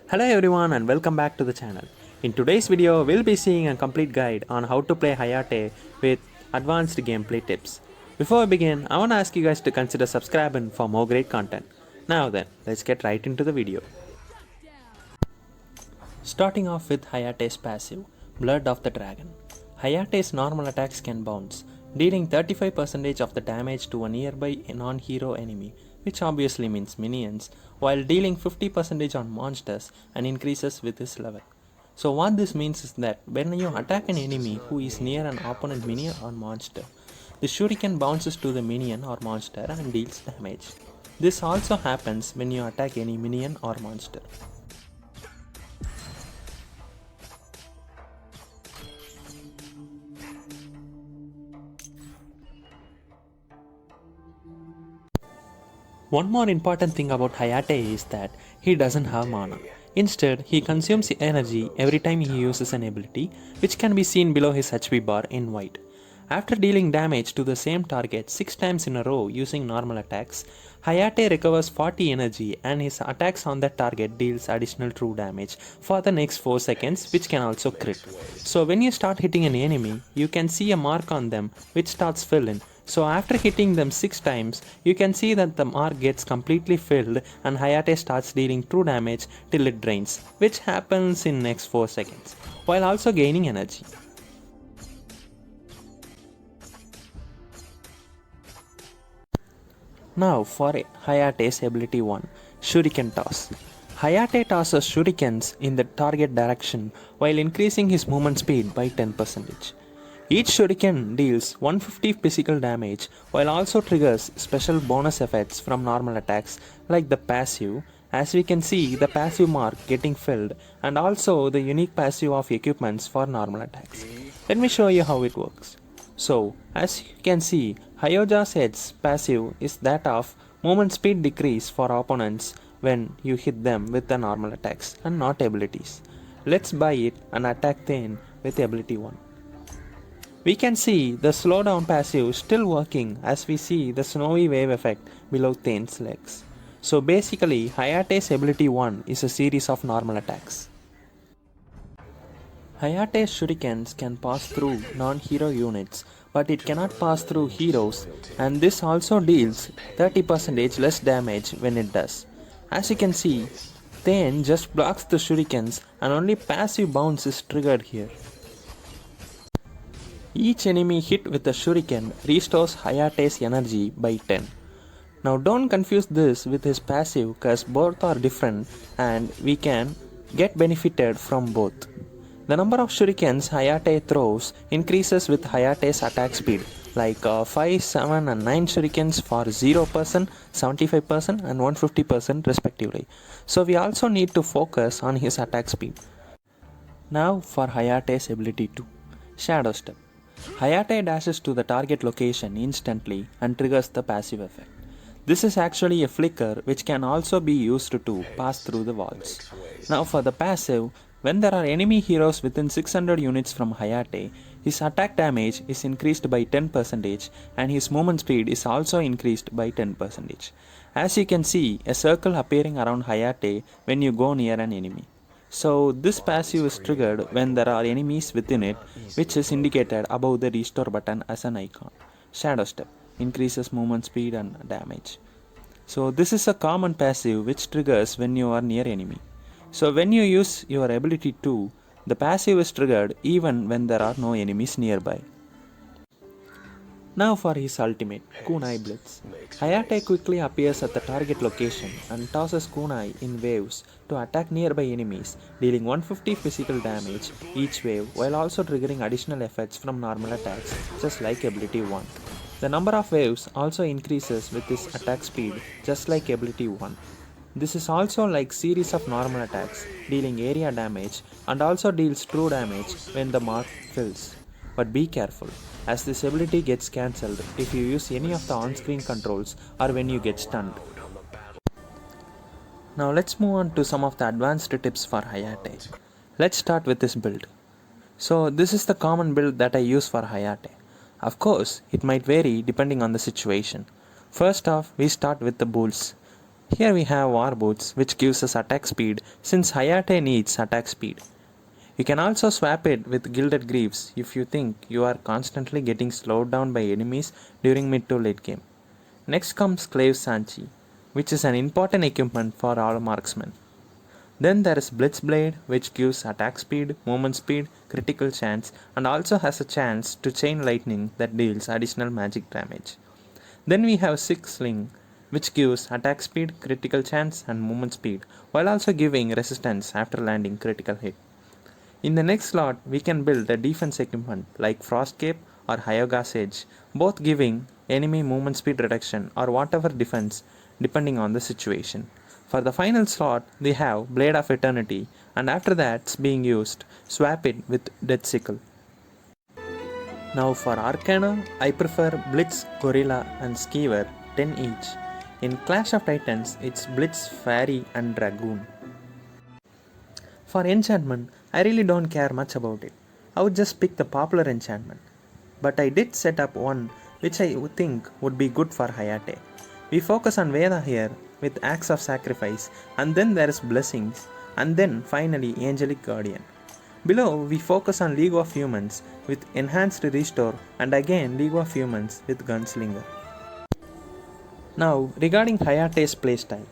Hello everyone and welcome back to the channel. In today's video, we'll be seeing a complete guide on how to play Hayate with advanced gameplay tips. Before we begin, I want to ask you guys to consider subscribing for more great content. Now then, let's get right into the video. Starting off with Hayate's passive, Blood of the Dragon. Hayate's normal attacks can bounce, dealing 35% of the damage to a nearby non-hero enemy, which obviously means minions, while dealing 50% on monsters and increases with his level. So what this means is that when you attack an enemy who is near an opponent minion or monster, the shuriken bounces to the minion or monster and deals damage. This also happens when you attack any minion or monster. One more important thing about Hayate is that he doesn't have mana. Instead, he consumes energy every time he uses an ability, which can be seen below his HP bar in white. After dealing damage to the same target 6 times in a row using normal attacks, Hayate recovers 40 energy and his attacks on that target deals additional true damage for the next 4 seconds, which can also crit. So when you start hitting an enemy, you can see a mark on them which starts filling. So after hitting them 6 times, you can see that the mark gets completely filled and Hayate starts dealing true damage till it drains, which happens in next 4 seconds, while also gaining energy. Now for Hayate's ability 1, Shuriken Toss. Hayate tosses shurikens in the target direction while increasing his movement speed by 10%. Each shuriken deals 150 physical damage while also triggers special bonus effects from normal attacks like the passive, as we can see the passive mark getting filled, and also the unique passive of equipments for normal attacks. Let me show you how it works. So, as you can see, Hyoja's head's passive is that of movement speed decrease for opponents when you hit them with the normal attacks and not abilities. Let's buy it and attack Thane with ability 1. We can see the slowdown passive still working as we see the snowy wave effect below Thane's legs. So basically, Hayate's ability 1 is a series of normal attacks. Hayate's shurikens can pass through non-hero units, but it cannot pass through heroes, and this also deals 30% less damage when it does. As you can see, Thane just blocks the shurikens and only passive bounce is triggered here. Each enemy hit with a shuriken restores Hayate's energy by 10. Now don't confuse this with his passive, cause both are different and we can get benefited from both. The number of shurikens Hayate throws increases with Hayate's attack speed, like 5, 7 and 9 shurikens for 0%, 75% and 150% respectively. So we also need to focus on his attack speed. Now for Hayate's ability 2, Shadow Step. Hayate dashes to the target location instantly and triggers the passive effect. This is actually a flicker which can also be used to pass through the walls. Now for the passive, when there are enemy heroes within 600 units from Hayate, his attack damage is increased by 10% and his movement speed is also increased by 10%. As you can see, a circle appearing around Hayate when you go near an enemy. So this passive is triggered when there are enemies within it, which is indicated above the restore button as an icon. Shadow Step increases movement speed and damage. So this is a common passive which triggers when you are near enemy. So when you use your ability 2, the passive is triggered even when there are no enemies nearby. Now for his ultimate, Kunai Blitz. Hayate quickly appears at the target location and tosses kunai in waves to attack nearby enemies, dealing 150 physical damage each wave while also triggering additional effects from normal attacks, just like ability 1. The number of waves also increases with his attack speed, just like ability 1. This is also like series of normal attacks, dealing area damage and also deals true damage when the mark fills. But be careful, as this ability gets cancelled if you use any of the on-screen controls or when you get stunned. Now let's move on to some of the advanced tips for Hayate. Let's start with this build. So this is the common build that I use for Hayate. Of course, it might vary depending on the situation. First off, we start with the bulls. Here we have War Boots, which gives us attack speed since Hayate needs attack speed. You can also swap it with Gilded Greaves if you think you are constantly getting slowed down by enemies during mid to late game. Next comes Clave Sanchi, which is an important equipment for all marksmen. Then there is Blitz Blade, which gives attack speed, movement speed, critical chance, and also has a chance to chain lightning that deals additional magic damage. Then we have Six Sling, which gives attack speed, critical chance, and movement speed, while also giving resistance after landing critical hit. In the next slot, we can build a defense equipment like Frost Cape or Hyoga's Edge, both giving enemy movement speed reduction or whatever defense depending on the situation. For the final slot, we have Blade of Eternity, and after that's being used, swap it with Death Sickle. Now for Arcana, I prefer Blitz, Gorilla and Skeever 10 each. In Clash of Titans, it's Blitz, Fairy and Dragoon. For enchantment, I really don't care much about it. I would just pick the popular enchantment. But I did set up one which I would think would be good for Hayate. We focus on Veda here with Acts of Sacrifice, and then there is Blessings, and then finally Angelic Guardian. Below we focus on League of Humans with Enhanced Restore and again League of Humans with Gunslinger. Now regarding Hayate's playstyle.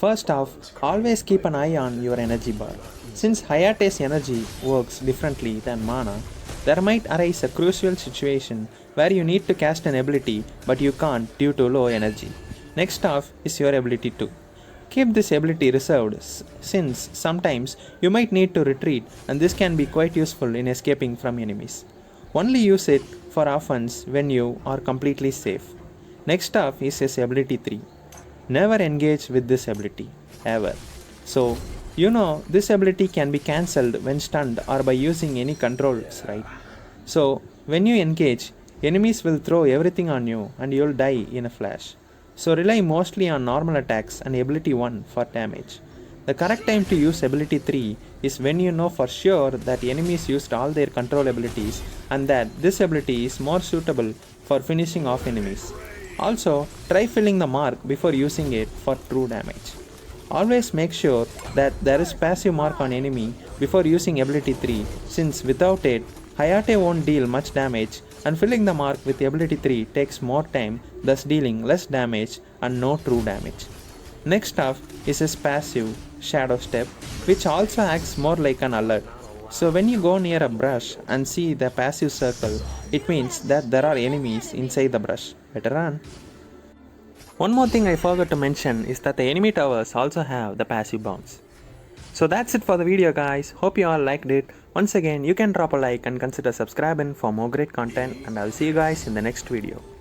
First off, always keep an eye on your energy bar. Since Hayate's energy works differently than mana, there might arise a crucial situation where you need to cast an ability but you can't due to low energy. Next off is your ability 2. Keep this ability reserved since sometimes you might need to retreat and this can be quite useful in escaping from enemies. Only use it for offense when you are completely safe. Next off is his ability 3. Never engage with this ability, ever. So, this ability can be cancelled when stunned or by using any controls, right? So, when you engage, enemies will throw everything on you and you'll die in a flash. So rely mostly on normal attacks and ability 1 for damage. The correct time to use ability 3 is when you know for sure that enemies used all their control abilities and that this ability is more suitable for finishing off enemies. Also, try filling the mark before using it for true damage. Always make sure that there is passive mark on enemy before using ability 3 since without it, Hayate won't deal much damage and filling the mark with ability 3 takes more time, thus dealing less damage and no true damage. Next up is his passive, Shadow Step, which also acts more like an alert. So when you go near a brush and see the passive circle, it means that there are enemies inside the brush. Better run. One more thing I forgot to mention is that the enemy towers also have the passive bounce. So that's it for the video guys, hope you all liked it. Once again you can drop a like and consider subscribing for more great content and I'll see you guys in the next video.